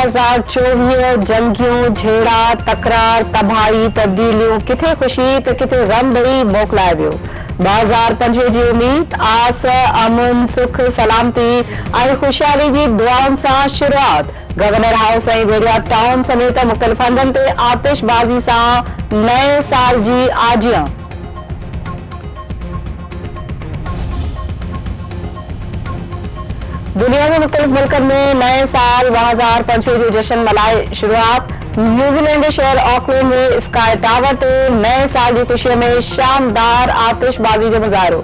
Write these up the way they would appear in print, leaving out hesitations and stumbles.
2024 जंगियूं झेड़ा तकरार तबाही तब्दीलियूं किथे ख़ुशी त किथे गम ॾेई मोकिलाए वियो। 2025 जी उम्मीद आस अमन सुख सलामती ऐं ख़ुशहाली जी दुआउनि सां शुरूआत। गवर्नर हाउस ऐं वेरिया टाउन समेत मुख़्तलिफ़ हंधनि ते आतिशबाज़ी सां नए साल जी आजियां। दुनिया में मुख्तलिफ मुल्कन में नए साल 2025 जो जश्न मल्हाए शुरूआत। न्यूजीलैंड के शहर ऑकलैंड में स्काई टावर ते नए साल की खुशी में शानदार आतिशबाजी जो मुजाहिरो।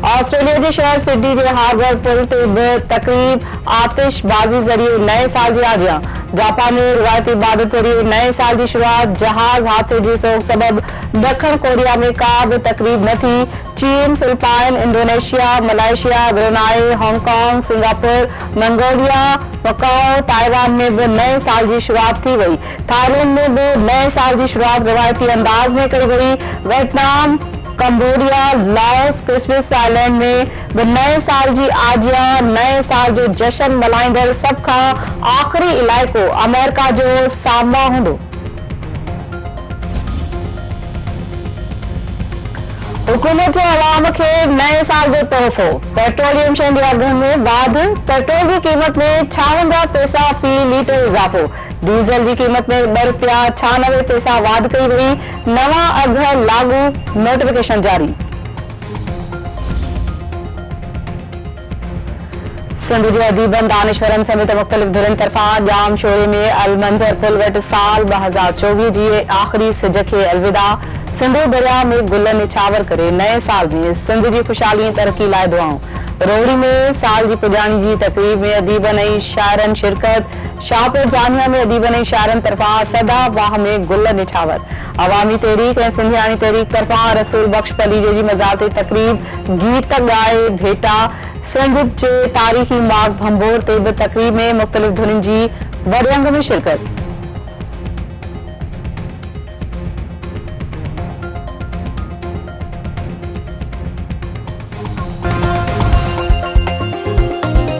ऑस्ट्रेलिया के शहर सिडनी के हार्बर पुल ते भी तकरीब आतिशबाजी जरिए नए साल की आजियां। जापान में रिवायती इबादत जरिए नए साल की शुरुआत। जहाज हादसे की सोग सबब दखण कोरिया में का भी तकरीब न थी। चीन, Philippine, Indonesia, Malaysia, Brunei, Hong Kong, Singapore, Mongolia, Macao, Taiwan में भी नए साल की शुरुआत थी वही। थाईलैंड में भी नए साल की शुरुआत रिवायती अंदाज में करी गई। Vietnam, Cambodia, Laos, Christmas island में भी नए साल की आजिया नए साल जो जश्न मल्हाईंदड़ सब का आखिरी इलाइको अमेरिका जो सामवा होंदो। हुकूमत अवाम के नए साल जो तोहफो। पेट्रोलियम शयुनि जे अघनि में वाध। पेट्रोल की कीमत में 56 पैसा फी लीटर इजाफो। डीजल की कीमत में ₹96 वाध कई वही। नवा अघ लागू, नोटिफिकेशन जारी। सिंध के अदीबन दानिशवरन समेत मुख्तलिफ धुरन तरफा जाम शोरे में अल मंजर पुल वट साल 2024 जी आखिरी सिज के अलविदा। सिंधु दरिया में गुल निछावर करे नए साल में सिंध की खुशहाली तरक्की लाए दुआऊं। रोहड़ी में साल की पुजानी की तकरीब में अदीबन ऐं शायरन शिरकत। शाहपुर जामिया में अदीबन ऐं शायरन तरफा सदा वाह में गुल निछावर। अवामी तहरीक ऐं सिंधियानी तहरीक तरफा रसूल बख्श पलीजे जी मज़ार ते तकरीब गीत गाए भेटा। सिंध के तारीखी माग भंबोर ते भी तकरीब में मुख्तलिफ धुननि जी वॾे अंग में शिरकत।